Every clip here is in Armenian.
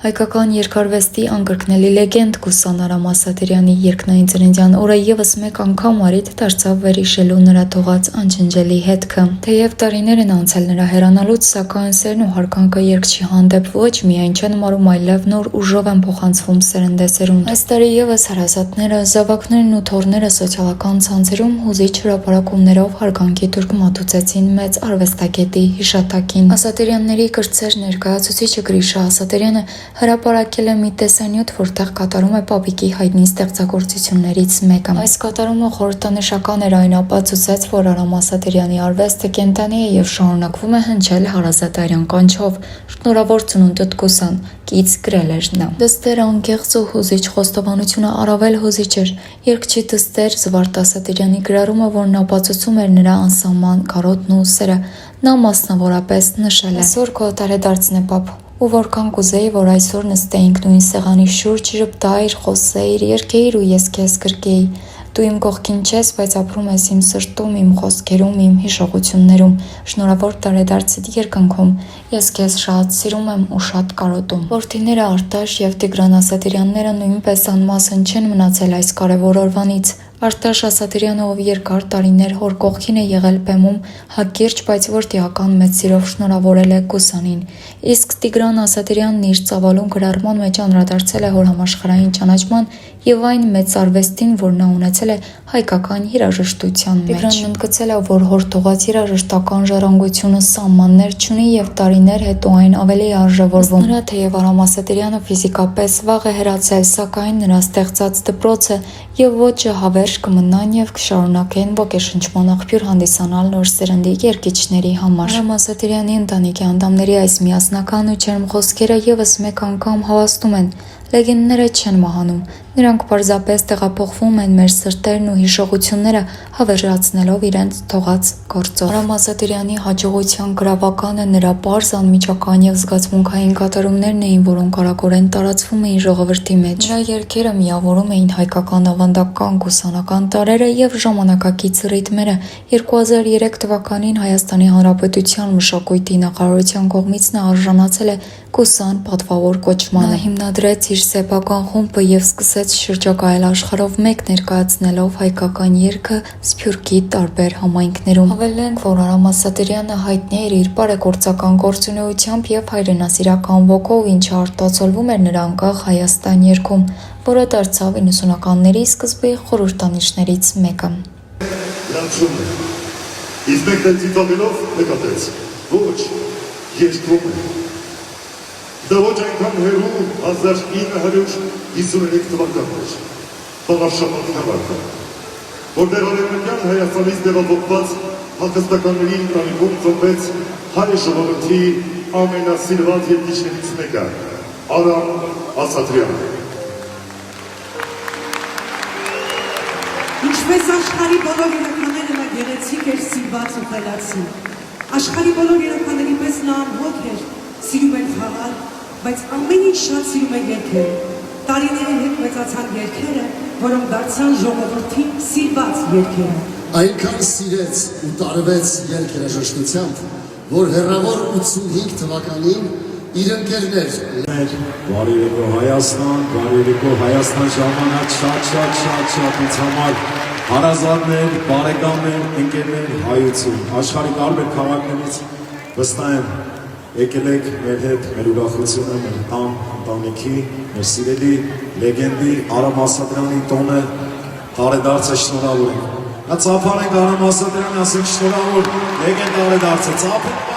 Հայկական երկարվեստի անկրկնելի լեգենդ Գուսան Արամ Ասատրյանի երկնային ծննդյան օրը ևս մեկ անգամ առիթ դարձավ վերհիշելու նրա թողած անջնջելի հետքը։ Թեև տարիներ են անցել նրա հեռանալուց, սակայն սերն ու հարգանքը երգչի հանդեպ ոչ միայն չեն մարում, այլև նոր ուժով են փոխանցվում սերնդեսերունդ։ Այս տարի ևս հարազատները, զավակներն ու թոռները սոցիալական ցանցերում հուզիչ հրապարակումներով հարգանքի տուրք մատուցեցին մեծ արվեստագետի հիշատակին։ Ասատրյանների կրտսեր ներկայացուցիչը Գրիշա Ասատրյանը հրապարակել է մի տեսանյութ, որտեղ կատարում է Պապիկի հայտնի ստեղծագործություններից մեկը։ Այս կատարումը խորհրդանշական էր, այն ապացուցեց, որ Արամ Ասատրյանի արվեստը կենդանի է եւ շարունակվում է հնչել հարազատարյան կանչով։ Շնորհավոր ծնունդդ Գուսան, կից գրել էր նա։ Դստեր անկեղծ ու հուզիչ խոստովանությունը առավել հուզիչ էր։ Երգչի դստեր Զվարթ Ասատրյանի գրառումը, որն ապացուցում էր նրա անսահման կարոտն ու սերը, նա մասնավորապես նշել է. «Այսօր քո տարեդարձն է, պապ, ու որքան կուզեի, որ այսօր նստեինք նույն սեղանի շուրջ, ժպտայիր, խոսեիր, երգեիր ու ես քեզ գրկեի։ Դու իմ կողքին չես, բայց ապրում ես իմ սրտում, իմ խոսքերում, իմ հիշողություններում։ Շնորհավոր տարեդարձիդ երկնքում։ Ես քեզ շատ սիրում եմ ու շատ կարոտում»։ Որդիները Արտաշ եւ Տիգրան Ասատրյանները նույնպես անմասն չեն մնացել այս կարևոր օրվանից։ Արտաշ Ասատրյանը, ով երկար տարիներ հոր կողքին է եղել բեմում, հակիրճ, բայց որդիական մեծ սիրով շնորհավորել է Գուսանին։ Իսկ Տիգրան Ասատրյանն իր ծավալուն գրառման մեջ անդրադարձել է հոր համաշխարհային ճանաչման եւ այն մեծ արվեստին, որ նա ունեցել է հայկական երաժշտության մեջ։ Տիգրանն ընդգծել է, որ հոր թողած երաժշտական ժառանգությունը սահմաններ չունի եւ տարիներ հետո այն ավելի արժևորվում։ Նրա թեև Արամ Ասատրյանը ֆիզիկապես վաղ է հեռացել, սակայն նրա ստեղծած դպրոցը եւ ոճը հավերժ կմնան եւ կշարունակեն ոգեշնչման աղբյուր հանդիսանալ նոր սերնդի երգիչների համար։ Արամ Ասատրյանի ընտանիքի անդամների այս միասնական ու ջերմ խոսքերը ևս մեկ անգամ հավաստում են. լեգենդները չեն մահանում, նրանք պարզապես տեղափոխվում են մեր սրտերն ու հիշողությունները հավերժացնելով իրենց թողած գործով։ Արամ Ասատրյանի հաջողության գրավականը նրա պարզ անմիջական եւ զգացմունքային կատարումներն էին, որոնք արագորեն տարածվում էին ժողովրդի մեջ։ Նրա երգերը միավորում էին հայկական ավանդական գուսանական տարրերը եւ ժամանակակից ռիթմերը։ 2003 թվականին Հայաստանի Հանրապետության մշակույթի նախարարության կողմից նա արժանացել է Գուսան պատվավոր կոչմանը։ Նա հիմնադրեց իր սեփական խումբը եւ սկսեց շրջակայել աշխարհով մեկ ներկայացնելով հայկական երգը Սփյուռքի տարբեր համայնքներում։ Հավելենք, որ Արամ Ասատրյանը հայտնի էր իր բարեգործական գործունեությամբ եւ հայրենասիրական ոգով, ինչը արտացոլվում էր նրա անկախ Հայաստան երգում, որը դարձավ 90-ականների սկզբի խորհրդանիշներից մեկը։ Լանցում է։ Իսկ մեկ դեպքով նկատեց։ Ոչ, երգում է։ Դա ոչ այնքան հեռու 1953 թվականն էր, Պողաշապատ քաղաքը, որտեղ արևմտյան Հայաստանից տեղափոխված հակաստականների ընտանիքում ծնվեց հայ ժողովրդի ամենասիրված երգիչներից մեկը, Արամ Ասատրյանը։ Ինչպես աշխարհի բոլոր երեխաները նա գեղեցիկ էր, սիրված ու խելացի։ Աշխարհի բոլոր երեխաների պես նա ամոթ էր, սիրում էր խաղալ, բայց ամեն ինչ շատ սիրում է երգել։ Տարիների հետ մեծացան երգերը, որոնք դարձան ժողովրդի սիրված երգերը։ Այնքան սիրեց ու տարվեց երգերաժշտությամբ, որ հեռավոր 85 թվականին իր ընկերներ Բարի եկո Հայաստան, բարի եկո Հայաստան ժամանակ շատ ինձ համար հարազատներ, բարեկամներ, ընկերներ, հայություն, աշխարհի տարբեր քաղաքներից վստահ եմ եկել եք մեր հետ, մեր ուրախությունը, մեր տան, ընտանիքի, մեր սիրելի լեգենդի Արամ Ասատրյանի տոնը տարեդարձը շնորհավոր ենք։ Նա ծափարենք Արամ Ասատրյանը, ասենք շնորհավոր լեգենդ տարեդարձը, ծափենք բաց։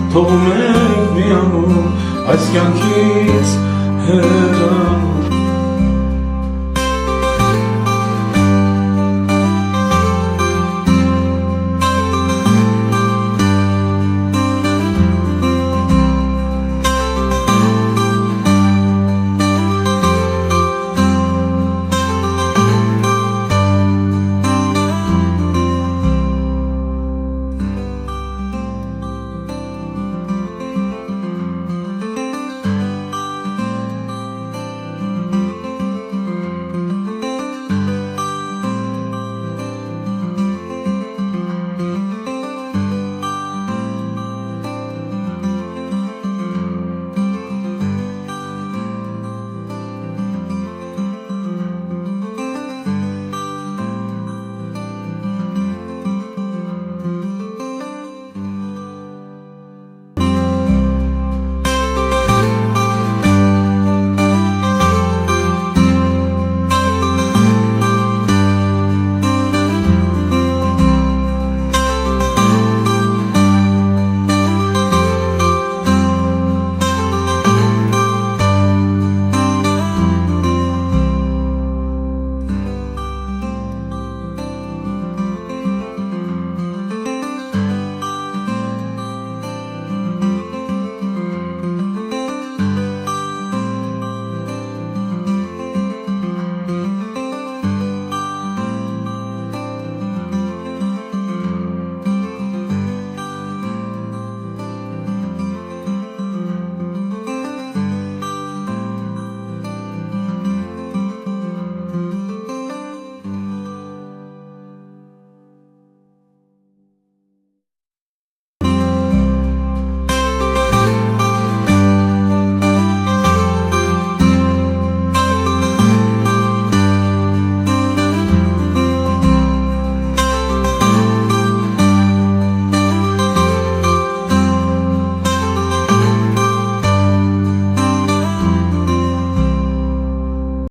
Թողում ենք միանում այս կյանքից հետ